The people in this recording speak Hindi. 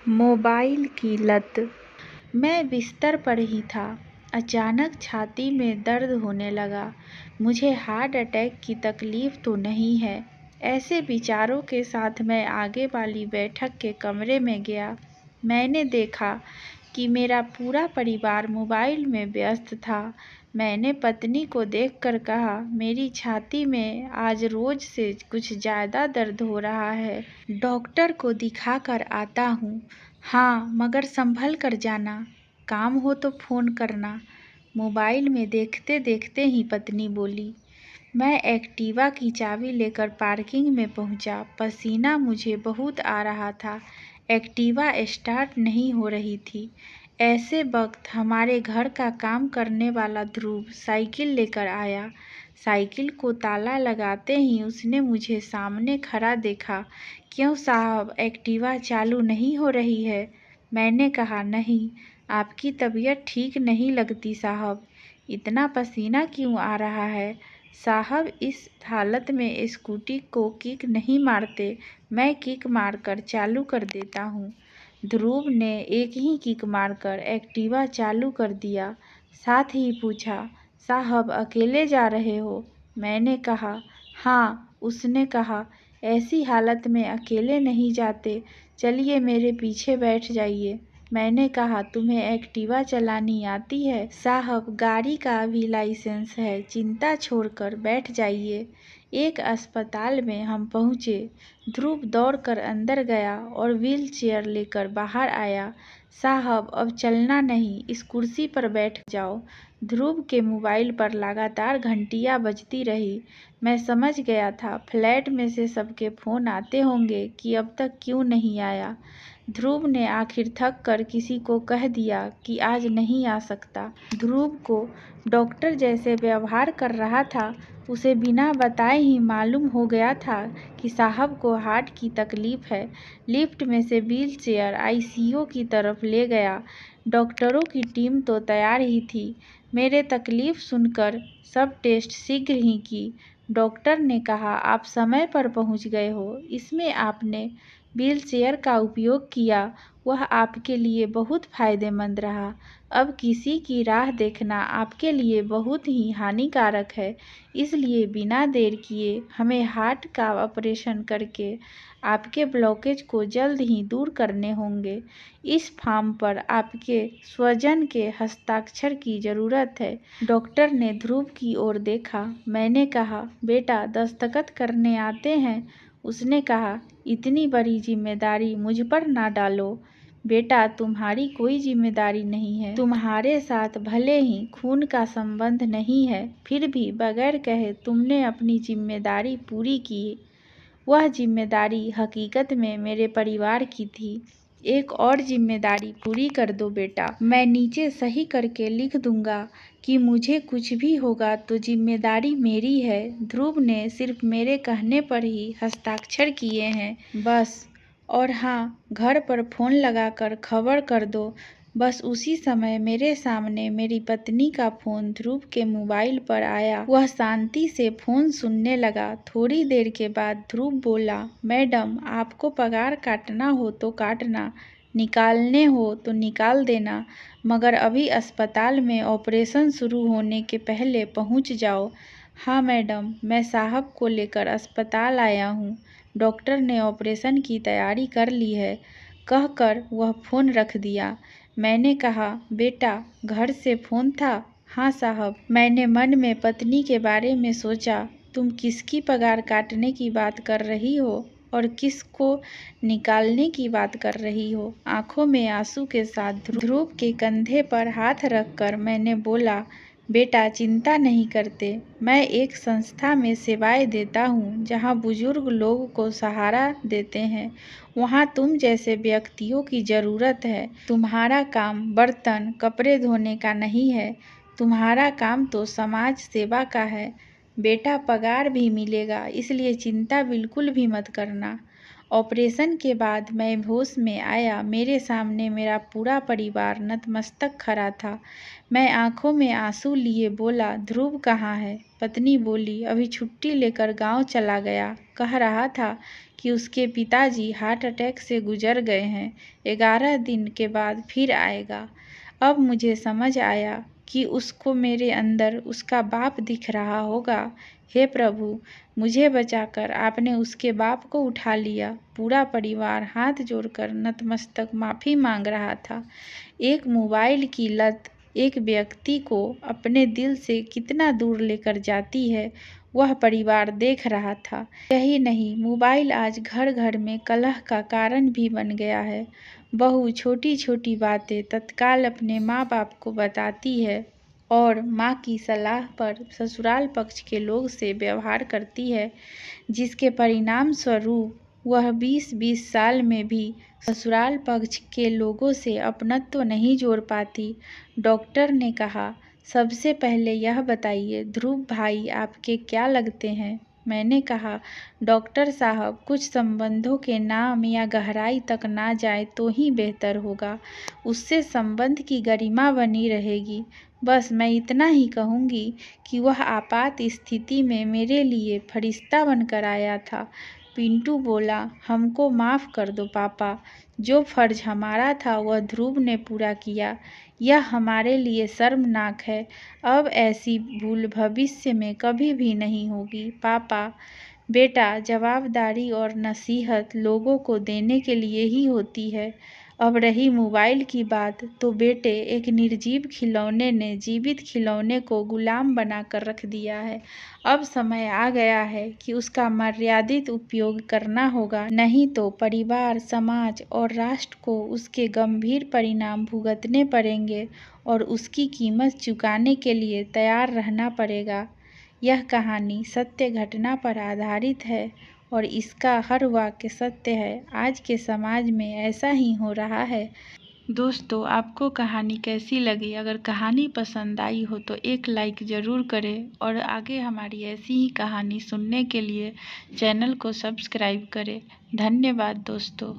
मोबाइल की लत। मैं बिस्तर पर ही था। अचानक छाती में दर्द होने लगा। मुझे हार्ट अटैक की तकलीफ तो नहीं है। ऐसे विचारों के साथ मैं आगे वाली बैठक के कमरे में गया। मैंने देखा कि मेरा पूरा परिवार मोबाइल में व्यस्त था। मैंने पत्नी को देखकर कहा, मेरी छाती में आज रोज से कुछ ज़्यादा दर्द हो रहा है। डॉक्टर को दिखा कर आता हूँ। हाँ, मगर संभल कर जाना। काम हो तो फ़ोन करना। मोबाइल में देखते देखते ही पत्नी बोली। मैं एक्टिवा की चाबी लेकर पार्किंग में पहुंचा। पसीना मुझे बहुत आ रहा था। एक्टिवा स्टार्ट नहीं हो रही थी। ऐसे वक्त हमारे घर का काम करने वाला ध्रुव साइकिल लेकर आया। साइकिल को ताला लगाते ही उसने मुझे सामने खड़ा देखा। क्यों साहब, एक्टिवा चालू नहीं हो रही है? मैंने कहा, नहीं, आपकी तबीयत ठीक नहीं लगती साहब। इतना पसीना क्यों आ रहा है? साहब, इस हालत में स्कूटी को किक नहीं मारते, मैं किक मारकर चालू कर देता हूँ। ध्रुव ने एक ही किक मारकर एक्टिवा चालू कर दिया। साथ ही पूछा, साहब अकेले जा रहे हो? मैंने कहा, हाँ। उसने कहा, ऐसी हालत में अकेले नहीं जाते, चलिए मेरे पीछे बैठ जाइए। मैंने कहा, तुम्हें एक्टिवा चलानी आती है? साहब, गाड़ी का भी लाइसेंस है, चिंता छोड़कर बैठ जाइए। एक अस्पताल में हम पहुँचे। ध्रुव दौड़कर अंदर गया और व्हील चेयर लेकर बाहर आया। साहब, अब चलना नहीं, इस कुर्सी पर बैठ जाओ। ध्रुव के मोबाइल पर लगातार घंटियां बजती रही। मैं समझ गया था, फ्लैट में से सबके फ़ोन आते होंगे कि अब तक क्यों नहीं आया। ध्रुव ने आखिर थक कर किसी को कह दिया कि आज नहीं आ सकता। ध्रुव को डॉक्टर जैसे व्यवहार कर रहा था। उसे बिना बताए ही मालूम हो गया था कि साहब को हार्ट की तकलीफ है। लिफ्ट में से व्हील चेयर आईसीयू की तरफ ले गया। डॉक्टरों की टीम तो तैयार ही थी। मेरे तकलीफ सुनकर सब टेस्ट शीघ्र ही की। डॉक्टर ने कहा, आप समय पर पहुंच गए हो। इसमें आपने व्हील चेयर का उपयोग किया, वह आपके लिए बहुत फायदेमंद रहा। अब किसी की राह देखना आपके लिए बहुत ही हानिकारक है। इसलिए बिना देर किए हमें हार्ट का ऑपरेशन करके आपके ब्लॉकेज को जल्द ही दूर करने होंगे। इस फॉर्म पर आपके स्वजन के हस्ताक्षर की ज़रूरत है। डॉक्टर ने ध्रुव की ओर देखा। मैंने कहा, बेटा दस्तखत करने आते हैं? उसने कहा, इतनी बड़ी जिम्मेदारी मुझ पर ना डालो। बेटा, तुम्हारी कोई जिम्मेदारी नहीं है। तुम्हारे साथ भले ही खून का संबंध नहीं है, फिर भी बगैर कहे तुमने अपनी जिम्मेदारी पूरी की। वह जिम्मेदारी हकीकत में मेरे परिवार की थी। एक और जिम्मेदारी पूरी कर दो बेटा। मैं नीचे सही करके लिख दूंगा कि मुझे कुछ भी होगा तो जिम्मेदारी मेरी है। ध्रुव ने सिर्फ मेरे कहने पर ही हस्ताक्षर किए हैं, बस। और हाँ, घर पर फ़ोन लगाकर खबर कर दो। बस उसी समय मेरे सामने मेरी पत्नी का फ़ोन ध्रुव के मोबाइल पर आया। वह शांति से फ़ोन सुनने लगा। थोड़ी देर के बाद ध्रुव बोला, मैडम, आपको पगार काटना हो तो काटना, निकालने हो तो निकाल देना, मगर अभी अस्पताल में ऑपरेशन शुरू होने के पहले पहुंच जाओ। हाँ मैडम, मैं साहब को लेकर अस्पताल आया हूँ। डॉक्टर ने ऑपरेशन की तैयारी कर ली है, कहकर वह फ़ोन रख दिया। मैंने कहा, बेटा, घर से फ़ोन था? हाँ साहब। मैंने मन में पत्नी के बारे में सोचा। तुम किसकी पगार काटने की बात कर रही हो और किसको निकालने की बात कर रही हो? आंखों में आंसू के साथ ध्रुव के कंधे पर हाथ रखकर मैंने बोला, बेटा चिंता नहीं करते। मैं एक संस्था में सेवाएं देता हूँ जहाँ बुजुर्ग लोगों को सहारा देते हैं। वहाँ तुम जैसे व्यक्तियों की ज़रूरत है। तुम्हारा काम बर्तन कपड़े धोने का नहीं है, तुम्हारा काम तो समाज सेवा का है। बेटा, पगार भी मिलेगा, इसलिए चिंता बिल्कुल भी मत करना। ऑपरेशन के बाद मैं होश में आया। मेरे सामने मेरा पूरा परिवार नतमस्तक खड़ा था। मैं आंखों में आंसू लिए बोला, ध्रुव कहाँ है? पत्नी बोली, अभी छुट्टी लेकर गांव चला गया। कह रहा था कि उसके पिताजी हार्ट अटैक से गुजर गए हैं, 11 दिन के बाद फिर आएगा। अब मुझे समझ आया कि उसको मेरे अंदर उसका बाप दिख रहा होगा। हे प्रभु, मुझे बचाकर आपने उसके बाप को उठा लिया। पूरा परिवार हाथ जोड़कर नतमस्तक माफ़ी मांग रहा था। एक मोबाइल की लत एक व्यक्ति को अपने दिल से कितना दूर लेकर जाती है, वह परिवार देख रहा था। यही नहीं, मोबाइल आज घर घर में कलह का कारण भी बन गया है। बहू छोटी छोटी बातें तत्काल अपने माँ बाप को बताती है और माँ की सलाह पर ससुराल पक्ष के लोग से व्यवहार करती है, जिसके परिणाम स्वरूप वह 20-20 साल में भी ससुराल पक्ष के लोगों से अपनत्व नहीं जोड़ पाती। डॉक्टर ने कहा, सबसे पहले यह बताइए ध्रुव भाई आपके क्या लगते हैं? मैंने कहा, डॉक्टर साहब, कुछ संबंधों के नाम या गहराई तक ना जाए तो ही बेहतर होगा। उससे संबंध की गरिमा बनी रहेगी। बस मैं इतना ही कहूँगी कि वह आपात स्थिति में मेरे लिए फरिश्ता बनकर आया था। पिंटू बोला, हमको माफ़ कर दो पापा। जो फर्ज हमारा था वह ध्रुव ने पूरा किया। यह हमारे लिए शर्मनाक है। अब ऐसी भूल भविष्य में कभी भी नहीं होगी। पापा, बेटा, जवाबदारी और नसीहत लोगों को देने के लिए ही होती है। अब रही मोबाइल की बात, तो बेटे, एक निर्जीव खिलौने ने जीवित खिलौने को गुलाम बनाकर रख दिया है। अब समय आ गया है कि उसका मर्यादित उपयोग करना होगा, नहीं तो परिवार, समाज और राष्ट्र को उसके गंभीर परिणाम भुगतने पड़ेंगे और उसकी कीमत चुकाने के लिए तैयार रहना पड़ेगा। यह कहानी सत्य घटना पर आधारित है और इसका हर वाक्य सत्य है। आज के समाज में ऐसा ही हो रहा है। दोस्तों, आपको कहानी कैसी लगी? अगर कहानी पसंद आई हो तो एक लाइक ज़रूर करें और आगे हमारी ऐसी ही कहानी सुनने के लिए चैनल को सब्सक्राइब करें। धन्यवाद दोस्तों।